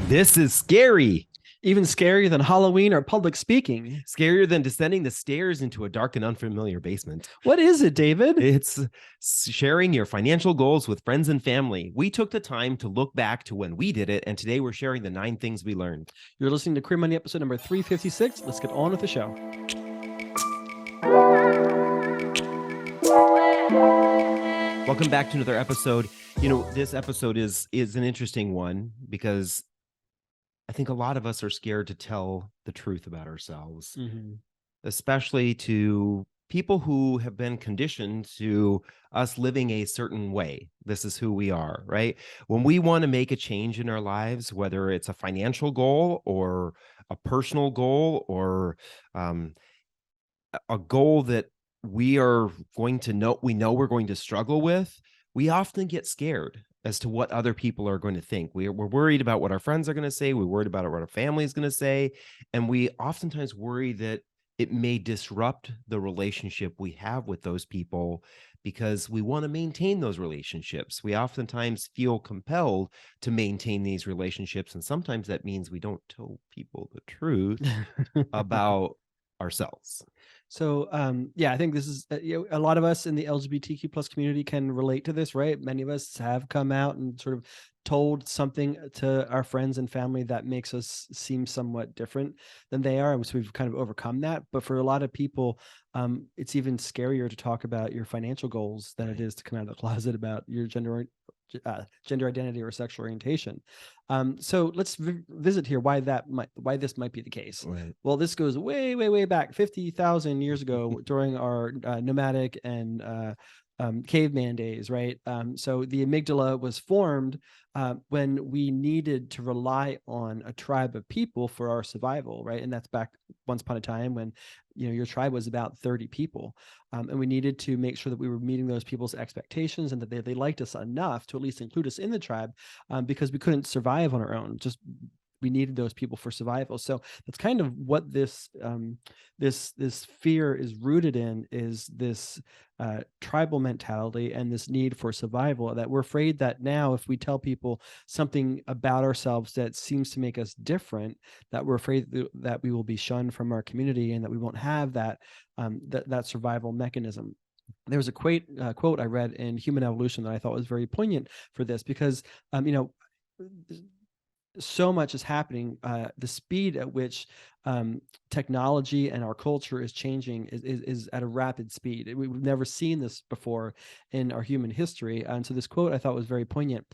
This is scary. Even scarier than Halloween or public speaking. Scarier than descending the stairs into a dark and unfamiliar basement. What is it, David? It's sharing your financial goals with friends and family. We took the time to look back to when we did it, and today we're sharing the 9 things we learned. You're listening to Career Money episode number 356. Let's get on with the show. Welcome back to another episode. You know, this episode is an interesting one because I think a lot of us are scared to tell the truth about ourselves, especially to people who have been conditioned to us living a certain way. This is who we are, right? When we want to make a change in our lives, whether it's a financial goal or a personal goal or a goal that we are going to know, we know we're going to struggle with, we often get scared as to what other people are going to think. We're worried about what our friends are going to say. We're worried about what our family is going to say. And we oftentimes worry that it may disrupt the relationship we have with those people because we want to maintain those relationships. We oftentimes feel compelled to maintain these relationships. And sometimes that means we don't tell people the truth about ourselves. So, I think this is, a lot of us in the LGBTQ plus community can relate to this, right? Many of us have come out and sort of told something to our friends and family that makes us seem somewhat different than they are. So we've kind of overcome that. But for a lot of people, it's even scarier to talk about your financial goals than it is to come out of the closet about your gender identity or sexual orientation. So let's visit here why this might be the case. Right. Well, this goes way back 50,000 years ago during our nomadic and caveman days, right? So the amygdala was formed when we needed to rely on a tribe of people for our survival, right? And that's back once upon a time when your tribe was about 30 people, and we needed to make sure that we were meeting those people's expectations and that they liked us enough to at least include us in the tribe, because we couldn't survive on our own. We needed those people for survival. So that's kind of what this fear is rooted in, is this tribal mentality and this need for survival, that we're afraid that now if we tell people something about ourselves that seems to make us different, that we're afraid that we will be shunned from our community and that we won't have that survival mechanism. There was a quote I read in Human Evolution that I thought was very poignant for this, because so much is happening. The speed at which technology and our culture is changing is at a rapid speed. We've never seen this before in our human history. And so this quote I thought was very poignant.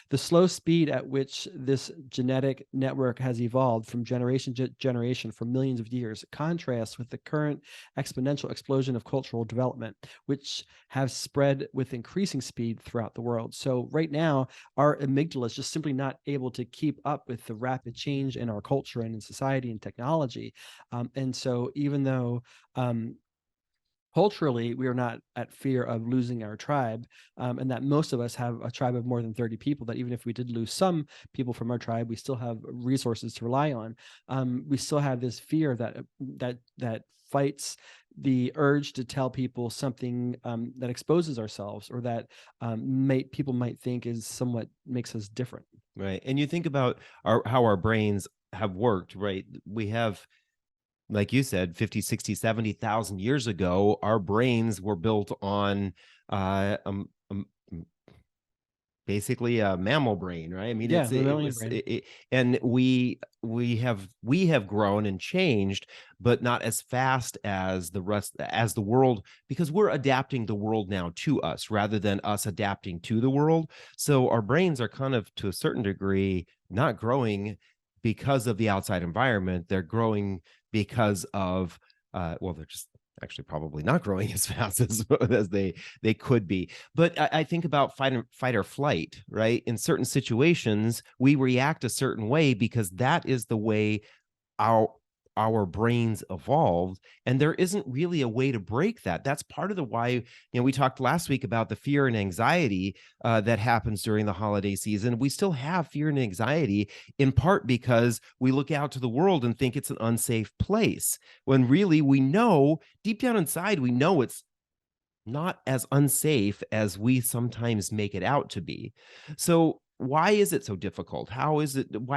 The slow speed at which this genetic network has evolved from generation to generation for millions of years contrasts with the current exponential explosion of cultural development, which have spread with increasing speed throughout the world. So right now, our amygdala is just simply not able to keep up with the rapid change in our culture and in society and technology. And so even though culturally we are not at fear of losing our tribe, and that most of us have a tribe of more than 30 people, that even if we did lose some people from our tribe, we still have resources to rely on. We still have this fear that fights the urge to tell people something that exposes ourselves, or that people might think is somewhat makes us different. Right. And you think about how our brains have worked, right? We have, like you said, 50, 60, 70,000 years ago, our brains were built on basically a mammal brain, right? I mean, and we have grown and changed, but not as fast as the world, because we're adapting the world now to us rather than us adapting to the world. So our brains are kind of, to a certain degree, not growing because of the outside environment. They're growing because of they're just actually probably not growing as fast as they could be. But I think about fight or flight, right? In certain situations, we react a certain way because that is the way our brains evolved, and there isn't really a way to break that. That's part of the why, we talked last week about the fear and anxiety that happens during the holiday season. We still have fear and anxiety, in part because we look out to the world and think it's an unsafe place, when really we know deep down inside, we know it's not as unsafe as we sometimes make it out to be. So why is it so difficult? Why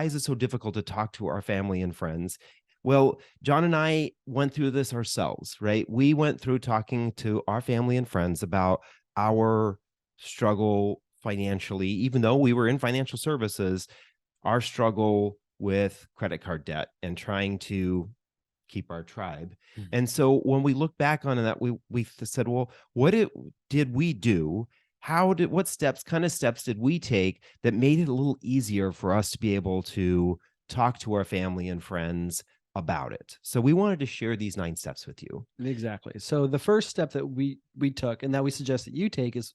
is it so difficult to talk to our family and friends? Well, John and I went through this ourselves, right? We went through talking to our family and friends about our struggle financially, even though we were in financial services, our struggle with credit card debt and trying to keep our tribe. And so when we look back on that, we said, well, did we do? What kind of steps did we take that made it a little easier for us to be able to talk to our family and friends about it? So we wanted to share these 9 steps with you. Exactly. So the first step that we took, and that we suggest that you take, is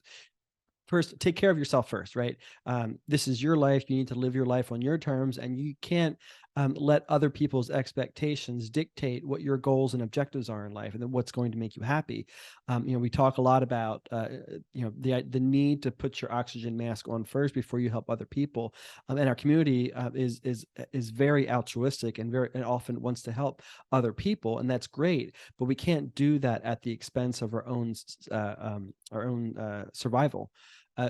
first, take care of yourself first, right? This is your life. You need to live your life on your terms, and you can't let other people's expectations dictate what your goals and objectives are in life, and then what's going to make you happy. We talk a lot about the need to put your oxygen mask on first before you help other people. And our community is very altruistic and and often wants to help other people, and that's great. But we can't do that at the expense of our own survival.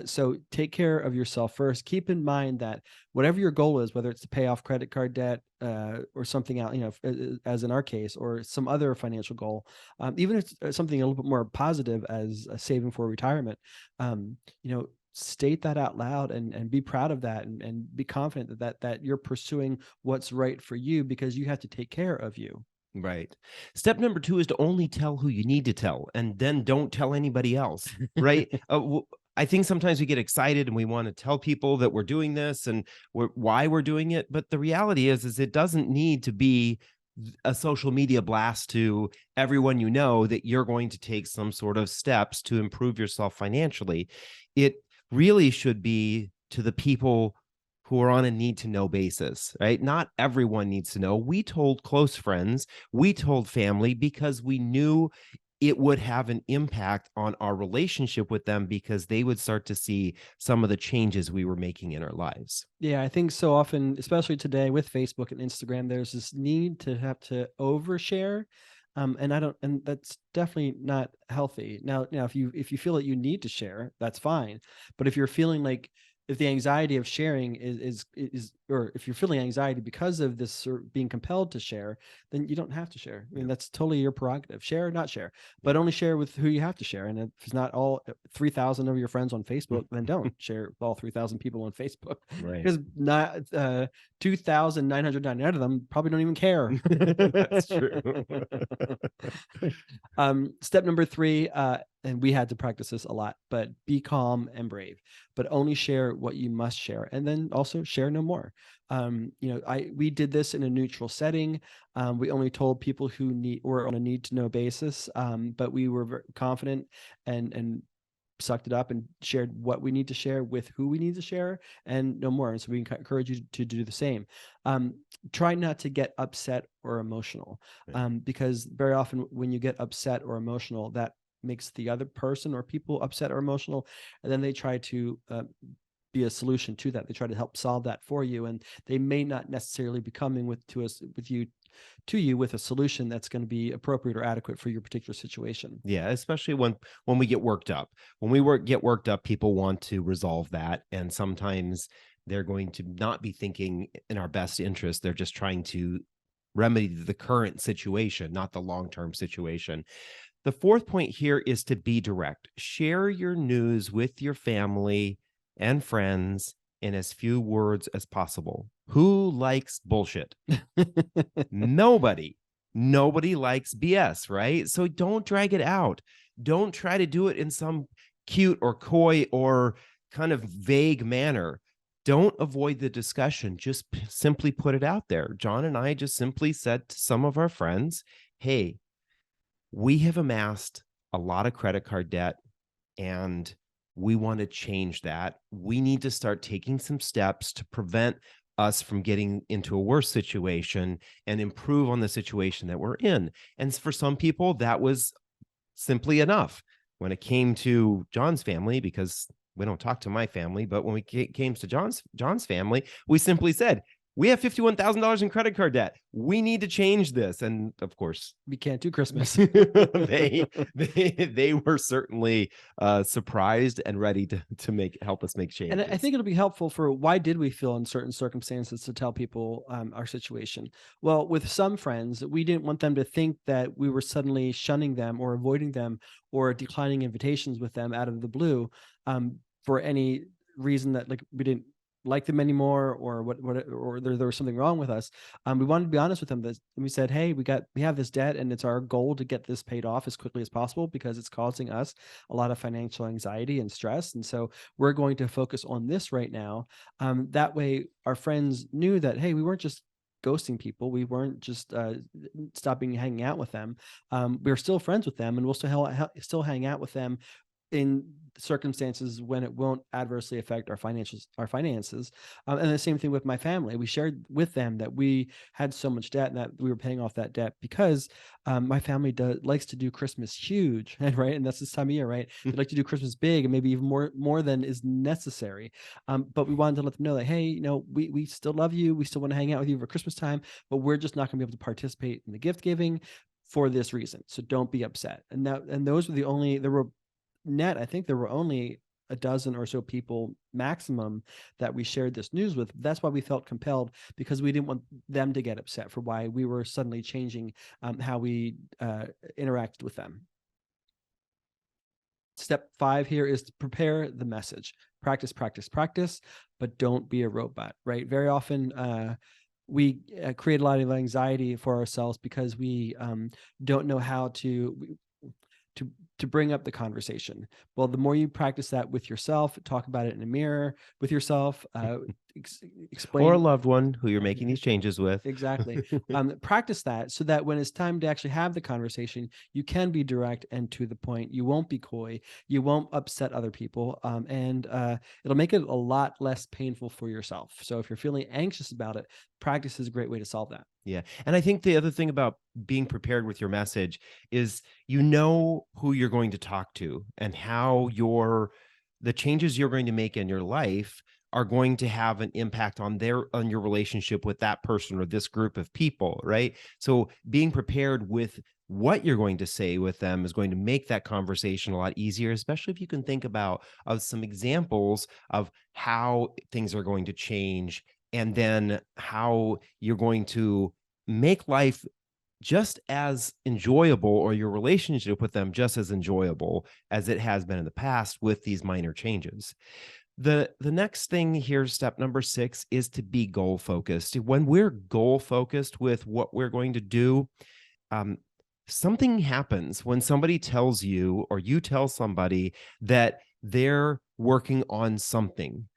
So take care of yourself first. Keep in mind that whatever your goal is, whether it's to pay off credit card debt or something else, as in our case, or some other financial goal, even if it's something a little bit more positive as saving for retirement, state that out loud and be proud of that, and be confident that you're pursuing what's right for you, because you have to take care of you. Right. Step number 2 is to only tell who you need to tell, and then don't tell anybody else. Right. I think sometimes we get excited and we want to tell people that we're doing this and why we're doing it. But the reality is it doesn't need to be a social media blast to everyone you know that you're going to take some sort of steps to improve yourself financially. It really should be to the people who are on a need to know basis, right? Not everyone needs to know. We told close friends, we told family, because we knew it would have an impact on our relationship with them, because they would start to see some of the changes we were making in our lives. Yeah, I think so often, especially today with Facebook and Instagram, there's this need to have to overshare. And that's definitely not healthy. Now, if you feel that you need to share, that's fine. But if you're feeling like, if the anxiety of sharing is or if you're feeling anxiety because of this sort of being compelled to share, then you don't have to share. I mean, that's totally your prerogative. Share or not share, but only share with who you have to share. And if it's not all 3,000 of your friends on Facebook, then don't share with all 3,000 people on Facebook, Right. because not 2,999 of them probably don't even care. That's true. Step number 3, and we had to practice this a lot, but be calm and brave, but only share what you must share, and then also share no more. We did this in a neutral setting. We only told people who were on a need to know basis, but we were very confident and sucked it up and shared what we need to share with who we need to share, and no more. And so we encourage you to do the same. Try not to get upset or emotional, because very often when you get upset or emotional, that makes the other person or people upset or emotional, and then they try to be a solution to that. They try to help solve that for you, and they may not necessarily be coming to you with a solution that's going to be appropriate or adequate for your particular situation. Yeah, especially when we get worked up. When we get worked up, people want to resolve that, and sometimes they're going to not be thinking in our best interest. They're just trying to remedy the current situation, not the long-term situation. The 4th point here is to be direct. Share your news with your family and friends in as few words as possible. Who likes bullshit? Nobody. Nobody likes BS, right? So don't drag it out. Don't try to do it in some cute or coy or kind of vague manner. Don't avoid the discussion. Just simply put it out there. John and I just simply said to some of our friends, hey, we have amassed a lot of credit card debt, and we want to change that. We need to start taking some steps to prevent us from getting into a worse situation and improve on the situation that we're in. And for some people, that was simply enough. When it came to John's family, because we don't talk to my family, but when we came to John's family, we simply said, we have $51,000 in credit card debt. We need to change this. And of course, we can't do Christmas. they were certainly surprised and ready to help us make changes. And I think it'll be helpful for why did we feel in certain circumstances to tell people our situation. Well, with some friends, we didn't want them to think that we were suddenly shunning them or avoiding them or declining invitations with them out of the blue for any reason that like we didn't like them anymore or or there was something wrong with us. We wanted to be honest with them. That we said, hey, we have this debt and it's our goal to get this paid off as quickly as possible because it's causing us a lot of financial anxiety and stress. And so we're going to focus on this right now. That way our friends knew that, hey, we weren't just ghosting people. We weren't just stopping hanging out with them. We were still friends with them and we'll still hang out with them in circumstances when it won't adversely affect our finances. And the same thing with my family. We shared with them that we had so much debt and that we were paying off that debt because my family likes to do Christmas huge, right? And that's this time of year, right? They like to do Christmas big and maybe even more than is necessary. But we wanted to let them know that, hey, you know, we still love you. We still want to hang out with you for Christmas time, but we're just not going to be able to participate in the gift giving for this reason. So don't be upset. And those were there were net, I think there were only a dozen or so people maximum that we shared this news with. That's why we felt compelled, because we didn't want them to get upset for why we were suddenly changing how we interacted with them. Step 5 here is to prepare the message. Practice, practice, practice, but don't be a robot, right? Very often we create a lot of anxiety for ourselves because we don't know how to bring up the conversation. Well, the more you practice that with yourself, talk about it in a mirror with yourself, explain, or a loved one who you're making these changes with. Exactly. Practice that so that when it's time to actually have the conversation, you can be direct and to the point. You won't be coy. You won't upset other people. And it'll make it a lot less painful for yourself. So if you're feeling anxious about it, practice is a great way to solve that. Yeah. And I think the other thing about being prepared with your message is you know who you're going to talk to and how the changes you're going to make in your life are going to have an impact on your relationship with that person or this group of people, right? So being prepared with what you're going to say with them is going to make that conversation a lot easier, especially if you can think about some examples of how things are going to change and then how you're going to make life just as enjoyable, or your relationship with them just as enjoyable as it has been in the past with these minor changes. The next thing here, step number 6, is to be goal focused. When we're goal focused with what we're going to do, something happens when somebody tells you or you tell somebody that they're working on something.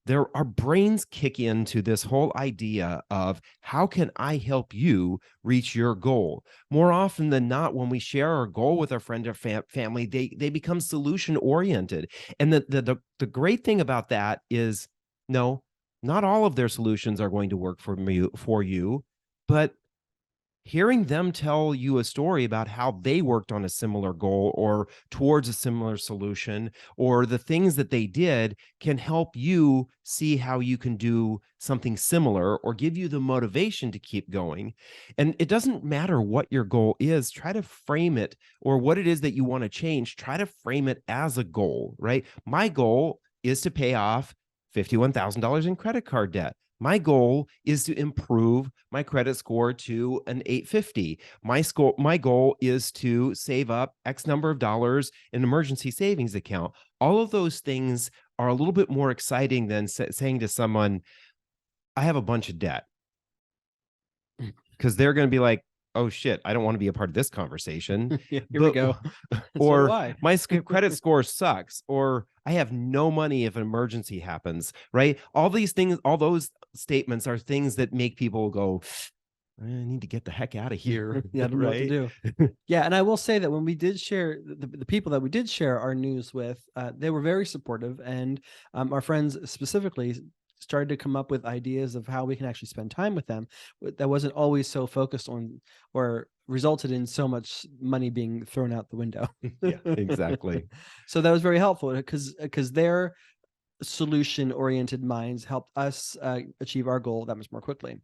Our brains kick into this whole idea of how can I help you reach your goal? More often than not, when we share our goal with our friend or family, they become solution oriented. And the great thing about that is, no, not all of their solutions are going to work for you, but hearing them tell you a story about how they worked on a similar goal or towards a similar solution, or the things that they did, can help you see how you can do something similar or give you the motivation to keep going. And it doesn't matter what your goal is, try to frame it, or what it is that you want to change, try to frame it as a goal, right? My goal is to pay off $51,000 in credit card debt. My goal is to improve my credit score to an 850. My goal is to save up X number of dollars in an emergency savings account. All of those things are a little bit more exciting than saying to someone, I have a bunch of debt. Because they're going to be like, oh shit, I don't want to be a part of this conversation. Here we go. Or my credit score sucks, or I have no money if an emergency happens, right? All these things, all those statements are things that make people go, I need to get the heck out of here. Yeah, I don't know what to do. Yeah, and I will say that when we did share, the people that we did share our news with, they were very supportive, and our friends specifically started to come up with ideas of how we can actually spend time with them that wasn't always so focused on or resulted in so much money being thrown out the window. Yeah, exactly. So that was very helpful because solution-oriented minds helped us achieve our goal that much more quickly.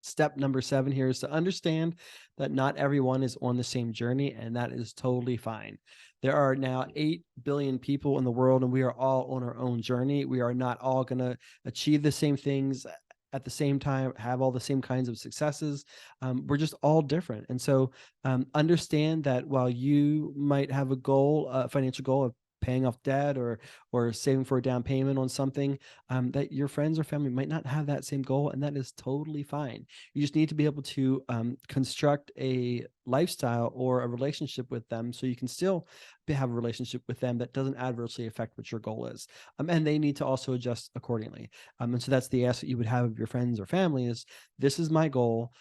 Step number 7 here is to understand that not everyone is on the same journey, and that is totally fine. There are now 8 billion people in the world, and we are all on our own journey. We are not all going to achieve the same things at the same time, have all the same kinds of successes. We're just all different. And so understand that while you might have a goal, a financial goal of paying off debt or saving for a down payment on something, that your friends or family might not have that same goal, and that is totally fine. You just need to be able to construct a lifestyle or a relationship with them so you can still have a relationship with them that doesn't adversely affect what your goal is, and they need to also adjust accordingly. And so that's the ask that you would have of your friends or family is, this is my goal,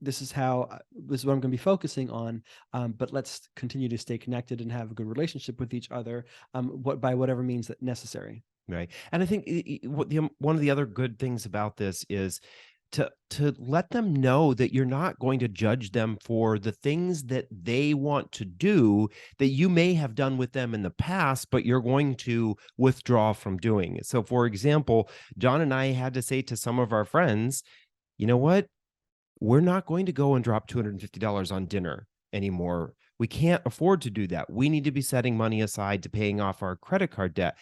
this is what I'm going to be focusing on, but let's continue to stay connected and have a good relationship with each other, by whatever means that necessary. Right. And I think one of the other good things about this is to let them know that you're not going to judge them for the things that they want to do that you may have done with them in the past, but you're going to withdraw from doing it. So, for example, John and I had to say to some of our friends, you know what? We're not going to go and drop $250 on dinner anymore. We can't afford to do that. We need to be setting money aside to paying off our credit card debt.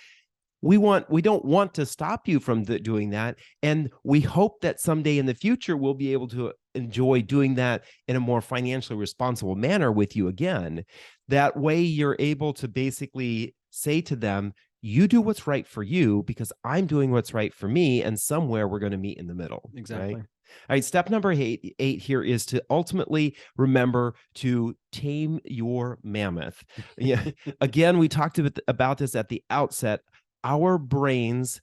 We don't want to stop you from doing that. And we hope that someday in the future, we'll be able to enjoy doing that in a more financially responsible manner with you again. That way you're able to basically say to them, you do what's right for you because I'm doing what's right for me. And somewhere we're going to meet in the middle. Exactly. Right? All right, step number eight here is to ultimately remember to tame your mammoth. Yeah. Again, we talked about this at the outset. Our brains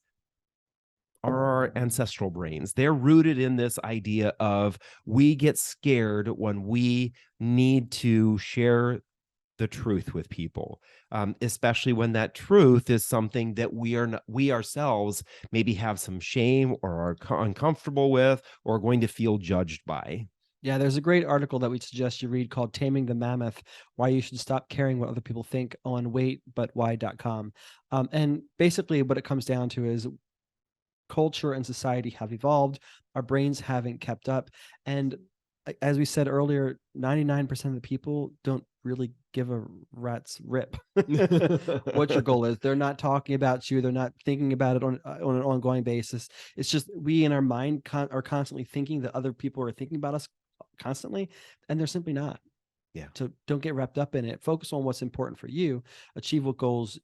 are our ancestral brains. They're rooted in this idea of we get scared when we need to share the truth with people, especially when that truth is something that we ourselves maybe have some shame or are uncomfortable with or going to feel judged by. Yeah, there's a great article that we suggest you read called Taming the Mammoth, Why You Should Stop Caring What Other People Think, on waitbutwhy.com. And basically what it comes down to is culture and society have evolved. Our brains haven't kept up. And as we said earlier, 99% of the people don't really give a rat's rip what your goal is. They're not talking about you. They're not thinking about it on an ongoing basis. It's just we in our mind are constantly thinking that other people are thinking about us constantly, and they're simply not. Yeah. So don't get wrapped up in it. Focus on what's important for you. Achieve what goals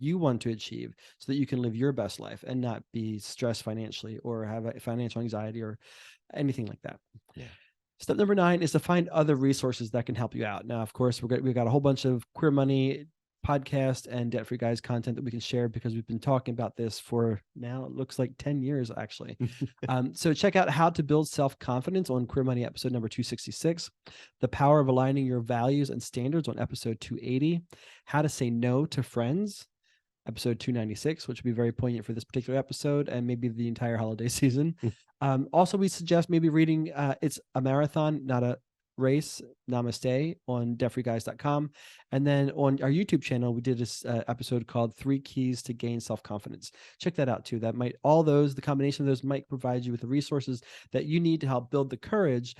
you want to achieve so that you can live your best life and not be stressed financially or have a financial anxiety or anything like that. Yeah. Step number 9 is to find other resources that can help you out. Now, of course, we've got a whole bunch of Queer Money podcast and Debt Free Guys content that we can share because we've been talking about this for now, it looks like 10 years, actually. So check out How to Build Self-Confidence on Queer Money episode number 266, The Power of Aligning Your Values and Standards on episode 280, How to Say No to Friends, episode 296, which would be very poignant for this particular episode and maybe the entire holiday season. Also, we suggest maybe reading It's a Marathon, Not a Race, Namaste on debtfreeguys.com. And then on our YouTube channel, we did this episode called 3 Keys to Gain Self-Confidence. Check that out too. The combination of those might provide you with the resources that you need to help build the courage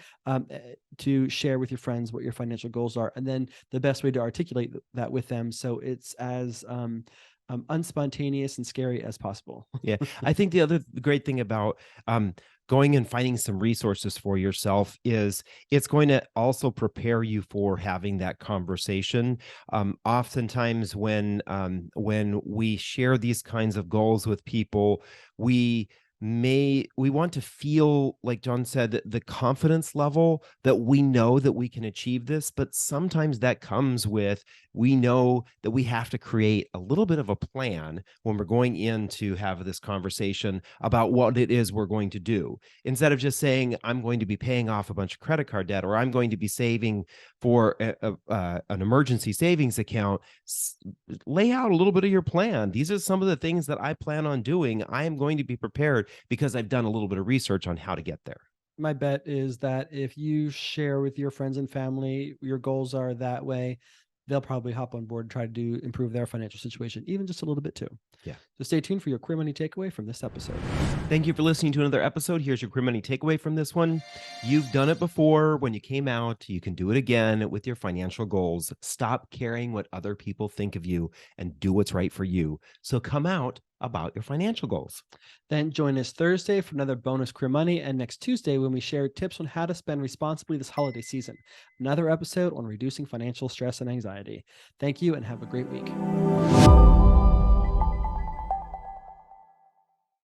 to share with your friends what your financial goals are. And then the best way to articulate that with them so it's as unspontaneous and scary as possible. Yeah. I think the other great thing about going and finding some resources for yourself is it's going to also prepare you for having that conversation. Oftentimes when we share these kinds of goals with people, we want to feel, like John said, the confidence level that we know that we can achieve this, but sometimes that comes with, we know that we have to create a little bit of a plan when we're going in to have this conversation about what it is we're going to do. Instead of just saying, I'm going to be paying off a bunch of credit card debt, or I'm going to be saving for an emergency savings account, lay out a little bit of your plan. These are some of the things that I plan on doing. I am going to be prepared because I've done a little bit of research on how to get there. My bet is that if you share with your friends and family, your goals are that way, they'll probably hop on board and try to improve their financial situation, even just a little bit too. Yeah. So stay tuned for your Queer Money takeaway from this episode. Thank you for listening to another episode. Here's your Queer Money takeaway from this one. You've done it before when you came out. You can do it again with your financial goals. Stop caring what other people think of you and do what's right for you. So come out about your financial goals. Then join us Thursday for another bonus Queer Money, and next Tuesday when we share tips on how to spend responsibly this holiday season. Another episode on reducing financial stress and anxiety. Thank you and have a great week.